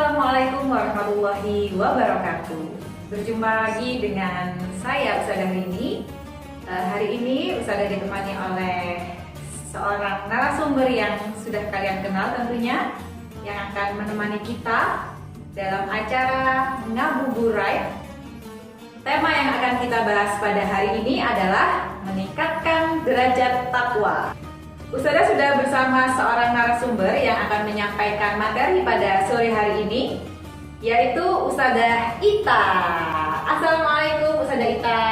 Assalamualaikum warahmatullahi wabarakatuh. Berjumpa lagi dengan saya Ustazah Rini. Hari ini Ustazah ditemani oleh seorang narasumber yang sudah kalian kenal tentunya, yang akan menemani kita dalam acara Ngabuburit. Tema yang akan kita bahas pada hari ini adalah meningkatkan derajat takwa. Ustazah sudah bersama seorang narasumber yang akan menyampaikan materi pada sore hari ini, yaitu Ustazah Ita. Assalamualaikum Ustazah Ita.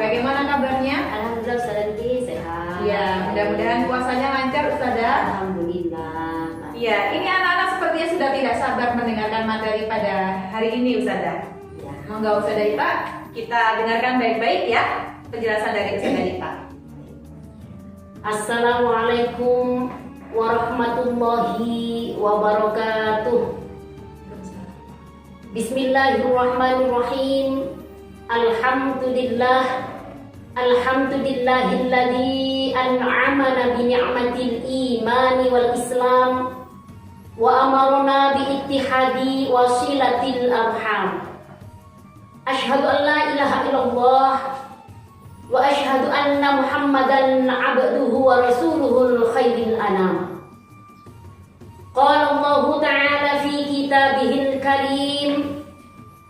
Bagaimana kabarnya? Alhamdulillah Ustazah Rini sehat. Ya, mudah-mudahan puasanya lancar Ustazah. Alhamdulillah. Ya, ini anak-anak sepertinya sudah tidak sabar mendengarkan materi pada hari ini Ustazah. Ya. Monggo Ustazah Ita, kita dengarkan baik-baik ya penjelasan dari Ustazah Ita. Assalamualaikum warahmatullahi wabarakatuh. Bismillahirrahmanirrahim. Alhamdulillahilladzi an'amana bi ni'matil imani wal islam wa amarna bi ittihadi wasilatil arham. Asyhadu an la ilaha illallah wa asyhadu anna Muhammadan abduhu wa rasuluhul khairil anam. Qala Allah ta'ala fi kitabihil karim.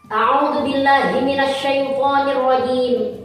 A'udzu billahi minasy syaithanir rajim.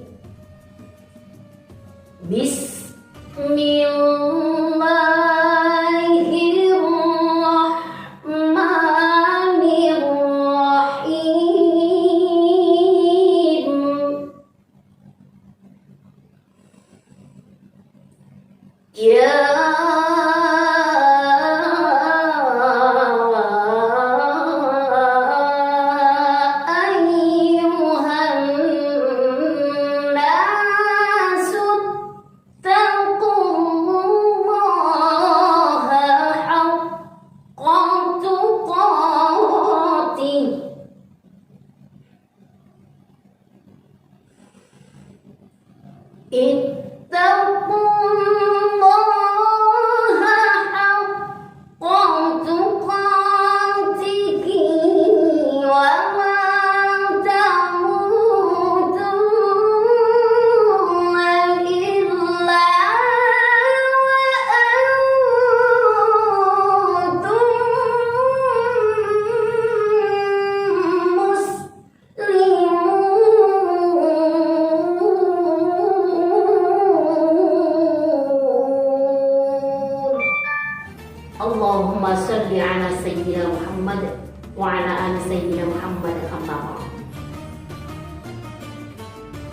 Allahumma salli ala sayyidina Muhammad wa ala ali sayyidina Muhammad kama.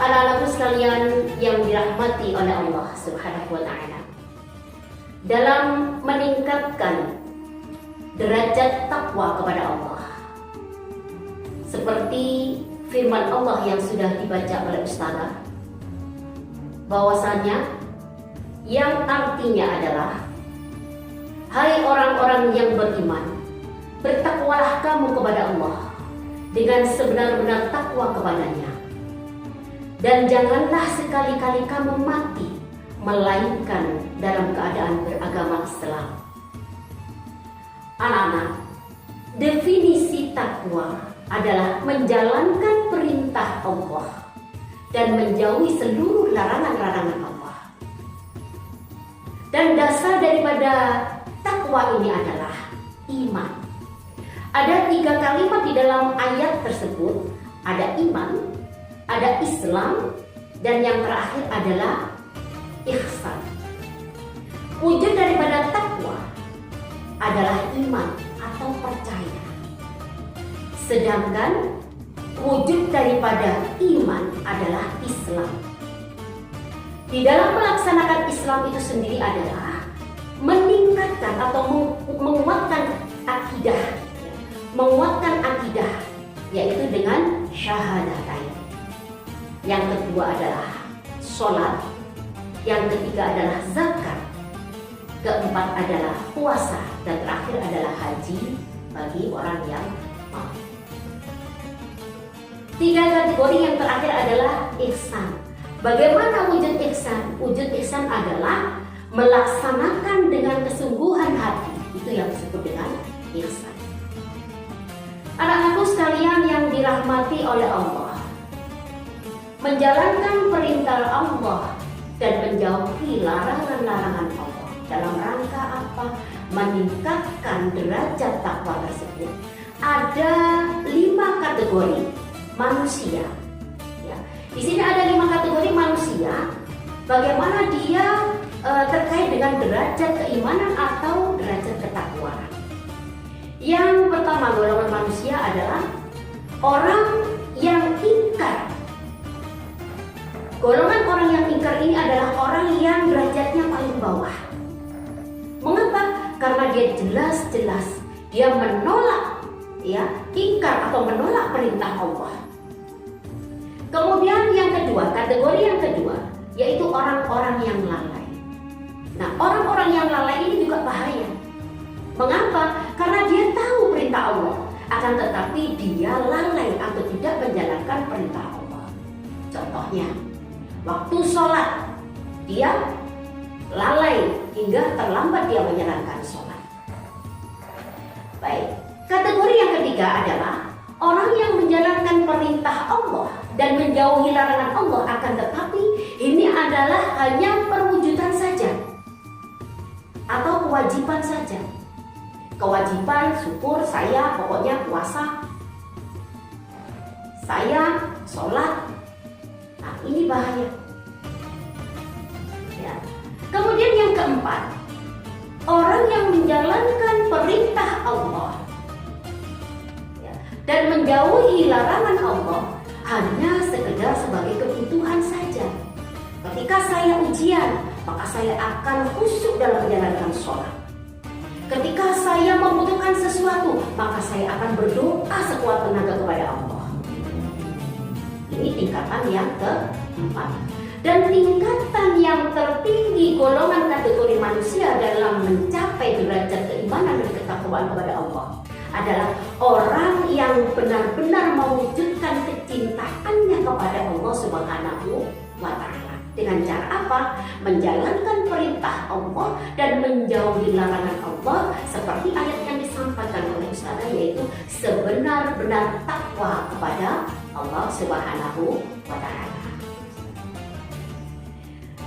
Anak-anakku sekalian yang dirahmati oleh Allah Subhanahu wa taala, dalam meningkatkan derajat takwa kepada Allah, seperti firman Allah yang sudah dibaca oleh Ustazah, bahwasanya yang artinya adalah, hai orang-orang yang beriman, bertakwalah kamu kepada Allah dengan sebenar-benar takwa kepadanya, dan janganlah sekali-kali kamu mati melainkan dalam keadaan beragama Islam. Anak-anak, definisi takwa adalah menjalankan perintah Allah dan menjauhi seluruh larangan-larangan Allah. Dan dasar daripada takwa ini adalah iman. Ada 3 kalimat di dalam ayat tersebut. Ada iman, ada Islam, dan yang terakhir adalah ihsan. Wujud daripada takwa adalah iman atau percaya. Sedangkan wujud daripada iman adalah Islam. Di dalam melaksanakan Islam itu sendiri adalah meningkatkan atau menguatkan akidah, yaitu dengan syahadatain. Yang kedua adalah sholat, yang ketiga adalah zakat, keempat adalah puasa, dan terakhir adalah haji bagi orang yang mampu. 3 kategori yang terakhir adalah ihsan. Bagaimana wujud ihsan? Wujud ihsan adalah melaksanakan dengan kesungguhan hati. Itu yang disebut dengan ihsan. Anak-anakku sekalian yang dirahmati oleh Allah, menjalankan perintah Allah dan menjauhi larangan-larangan Allah dalam rangka apa? Meningkatkan derajat takwa tersebut. Ada 5 kategori manusia. Ya. Di sini ada 5 kategori manusia. Bagaimana dia terkait dengan derajat keimanan atau derajat ketakwaan. Yang pertama golongan manusia adalah orang yang ingkar. Golongan orang yang ingkar ini adalah orang yang derajatnya paling bawah. Mengapa? Karena dia jelas-jelas dia menolak, ya, ingkar atau menolak perintah Allah. Kemudian yang kedua, kategori yang kedua yaitu orang-orang yang lalai. Nah, orang-orang yang lalai ini juga bahaya. Mengapa? Karena dia tahu perintah Allah, akan tetapi dia lalai atau tidak menjalankan perintah Allah. Contohnya, waktu sholat dia lalai hingga terlambat dia menjalankan sholat. Baik, kategori yang ketiga adalah orang yang menjalankan perintah Allah dan menjauhi larangan Allah, akan tetapi ini adalah hanya perwujudan saja atau kewajiban saja. Kewajiban, syukur, saya pokoknya puasa, saya sholat. Nah, ini bahaya. Ya. Kemudian yang keempat, orang yang menjalankan perintah Allah, ya, dan menjauhi larangan Allah hanya sekedar sebagai kebutuhan saja. Ketika saya ujian, maka saya akan khusyuk dalam menjalankan sholat. Ketika saya membutuhkan sesuatu, maka saya akan berdoa sekuat tenaga kepada Allah. Ini tingkatan yang keempat. Dan tingkatan yang tertinggi golongan kategori manusia dalam mencapai derajat keimanan dan ketakwaan kepada Allah adalah orang yang benar-benar mewujudkan kecintaannya kepada Allah Subhanahu wa Ta'ala. Dengan cara apa? Menjalankan perintah Allah dan menjauhi larangan Allah, seperti ayat yang disampaikan oleh Ustazah, yaitu sebenar-benar takwa kepada Allah Subhanahu wa Ta'ala.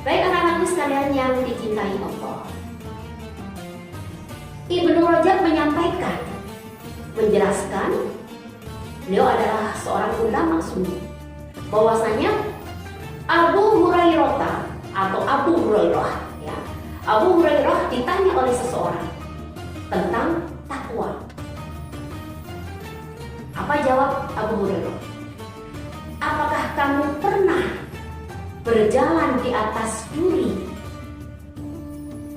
Baik anak-anakku sekalian yang dicintai Allah, Ibnu Rajab menyampaikan, menjelaskan, beliau adalah seorang ulama sunni, bahwasanya Abu Hurairah atau Abu Hurairah, ya, Abu Hurairah ditanya oleh seseorang tentang takwa. Apa jawab Abu Hurairah? Apakah kamu pernah berjalan di atas duri?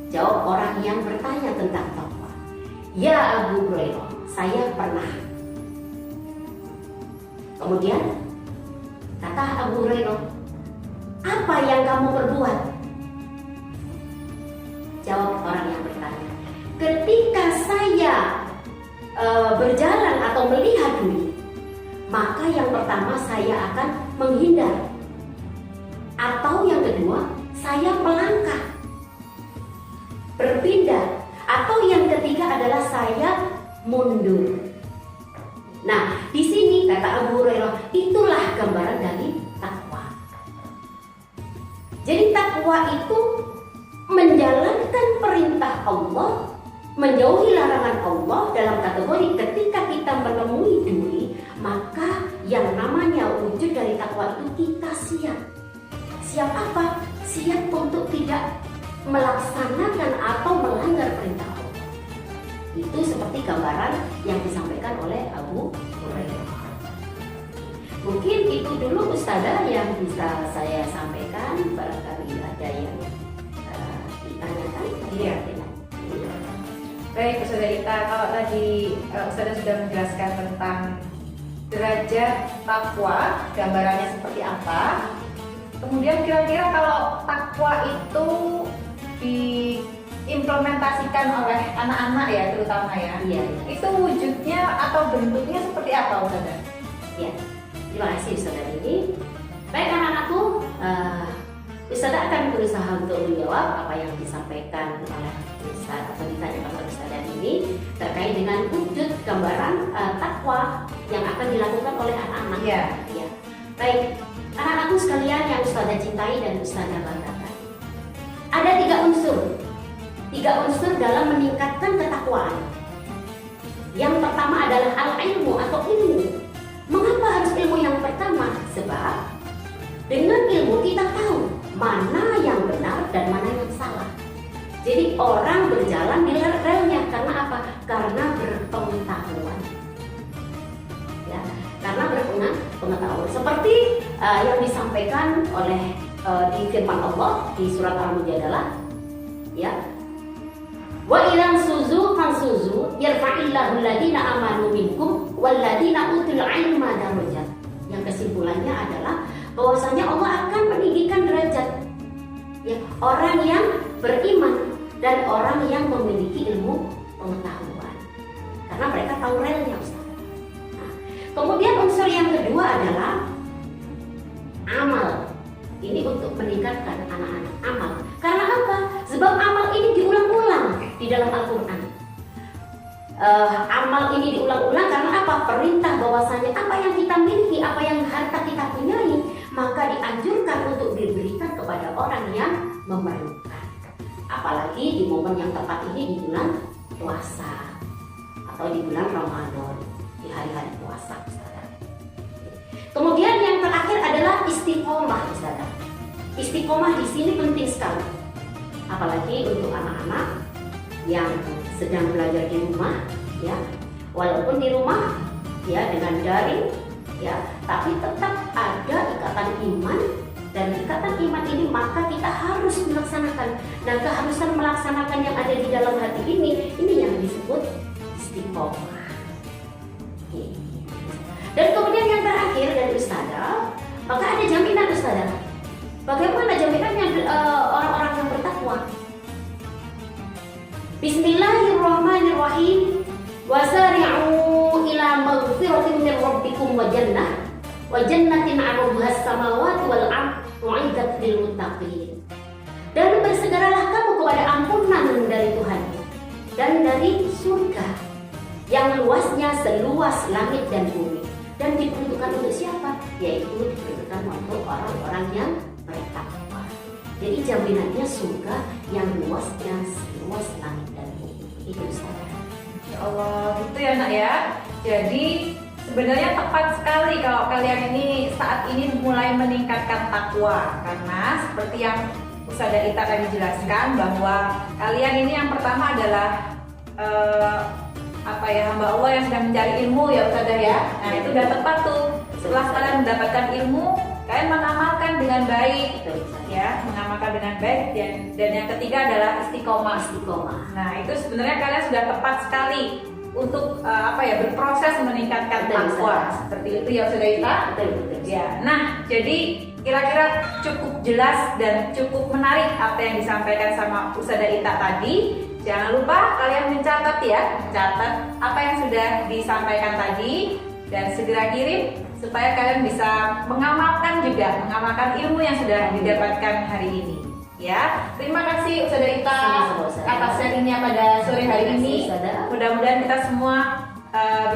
Jawab orang yang bertanya tentang takwa, ya Abu Hurairah, saya pernah. Kemudian kata Abu Hurairah, apa yang kamu perbuat? Jawab orang yang bertanya, ketika saya berjalan atau melihat duri, maka yang pertama saya akan menghindar, atau yang kedua saya melangkah, berpindah, atau yang ketiga adalah saya mundur. Nah, di sini kata Abu Hurairah, itulah gambaran dari takwa. Jadi takwa itu menjalankan perintah Allah, menjauhi larangan Allah dalam kategori ketika kita menemui duri, maka yang namanya wujud dari takwa itu kita siap. Siap apa? Siap untuk tidak melaksanakan atau melanggar perintah Allah. Itu seperti gambaran yang disampaikan oleh Abu Hurairah. Mungkin itu dulu Ustazah yang bisa saya sampaikan, barangkali ada yang ditanyakan. Iya. Baik Ustazah Ita, kalau tadi Ustazah sudah menjelaskan tentang derajat takwa, gambarannya seperti apa. Kemudian kira-kira kalau takwa itu diimplementasikan oleh anak-anak ya, terutama ya, Iya. itu wujudnya atau bentuknya seperti apa Ustazah? Ya, terima kasih Ustazah ini. Baik anak-anakku, Ustazah akan berusaha untuk menjawab apa yang disampaikan oleh Ustazah atau ditanyakan oleh Ustazah ini terkait dengan wujud gambaran takwa takwa yang akan dilakukan oleh anak-anak. Iya. Ya. Baik, anak-anakku sekalian yang Ustazah cintai dan Ustazah banggakan. Ada 3 unsur dalam meningkatkan ketakwaan. Yang pertama adalah al-ilmu atau ilmu. Mengapa harus ilmu yang pertama? Sebab dengan ilmu kita tahu mana yang benar dan mana yang salah. Jadi orang berjalan di relnya karena apa? Karena berpengetahuan. Ya, karena berpengetahuan. Seperti yang disampaikan oleh di firman Allah di surat Al-Mujadalah, ya. Wa ilan suzu fansuzu yarfa'illahu alladhina amanu minkum walladhina utul ilma darajat. Yang kesimpulannya adalah bahwasanya Allah akan meninggikan derajat ya, orang yang beriman dan orang yang memiliki ilmu pengetahuan. Karena mereka tahu relnya, Ustaz. Nah, kemudian unsur yang kedua adalah amal. Ini untuk meningkatkan anak-anak amal. Karena apa? Sebab amal ini diulang-ulang di dalam Al-Quran. Amal ini diulang-ulang karena apa? Perintah bahwasanya apa yang kita miliki, apa yang harta kita punyai, maka dianjurkan untuk diberikan kepada orang yang memerlukan. Apalagi di momen yang tepat ini di bulan puasa atau di bulan Ramadan, di hari-hari puasa. Kemudian yang terakhir adalah istiqomah, Ustazah. Istiqomah di sini penting sekali. Apalagi untuk anak-anak yang sedang belajar di rumah, ya. Walaupun di rumah, ya dengan daring, ya, tapi tetap ada ikatan iman. Dan ikatan iman ini maka kita harus melaksanakan. Dan keharusan melaksanakan yang ada di dalam hati ini yang disebut istiqomah. Dan kemudian yang terakhir dari Ustazah, maka ada jaminan, Ustazah. Bagaimana jaminannya orang-orang yang bertakwa? Bismillahirrahmanirrahim. Wasari'u ila maghfiratin min rabbikum wa jannatin 'arduha as-samawati wal ardh u'iddat lil muttaqin. Dan bersegeralah kamu kepada ampunan dari Tuhan dan dari surga yang luasnya seluas langit dan bumi. Dan diperuntukkan untuk siapa? Yaitu diperuntukkan untuk orang-orang yang bertakwa. Jadi jaminannya surga yang luasnya seluas langit dan bumi. Itu saja. Ya Allah, gitu ya nak ya. Jadi sebenarnya tepat sekali kalau kalian ini saat ini mulai meningkatkan takwa. Karena seperti yang Ustazah Ita tadi jelaskan bahwa kalian ini yang pertama adalah hamba Allah yang sedang mencari ilmu ya Ustazah ya. Nah itu udah tepat tuh. Setelah kalian mendapatkan ilmu, kalian mengamalkan dengan baik, ya, mengamalkan dengan baik. Dan yang ketiga adalah istiqomah. Nah itu sebenarnya kalian sudah tepat sekali untuk berproses meningkatkan takwa. Seperti itu ya Ustazah Ita. Ya. Nah jadi kira-kira cukup jelas dan cukup menarik apa yang disampaikan sama Ustazah Ita tadi. Jangan lupa kalian mencatat ya, catat apa yang sudah disampaikan tadi dan segera kirim supaya kalian bisa mengamalkan ilmu yang sudah didapatkan hari ini. Ya, terima kasih Ustazah Ita atas sharingnya pada sore hari ini. Mudah-mudahan kita semua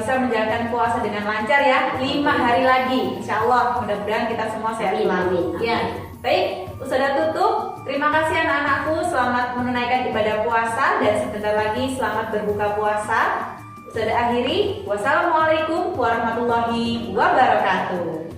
bisa menjalankan puasa dengan lancar ya. 5 hari lagi, insya Allah. Mudah-mudahan kita semua sehat. Amin. Ya, baik. Ustazah tutup. Terima kasih anak-anakku, selamat menunaikan ibadah puasa dan sebentar lagi selamat berbuka puasa. Ustazah akhiri, wassalamualaikum warahmatullahi wabarakatuh.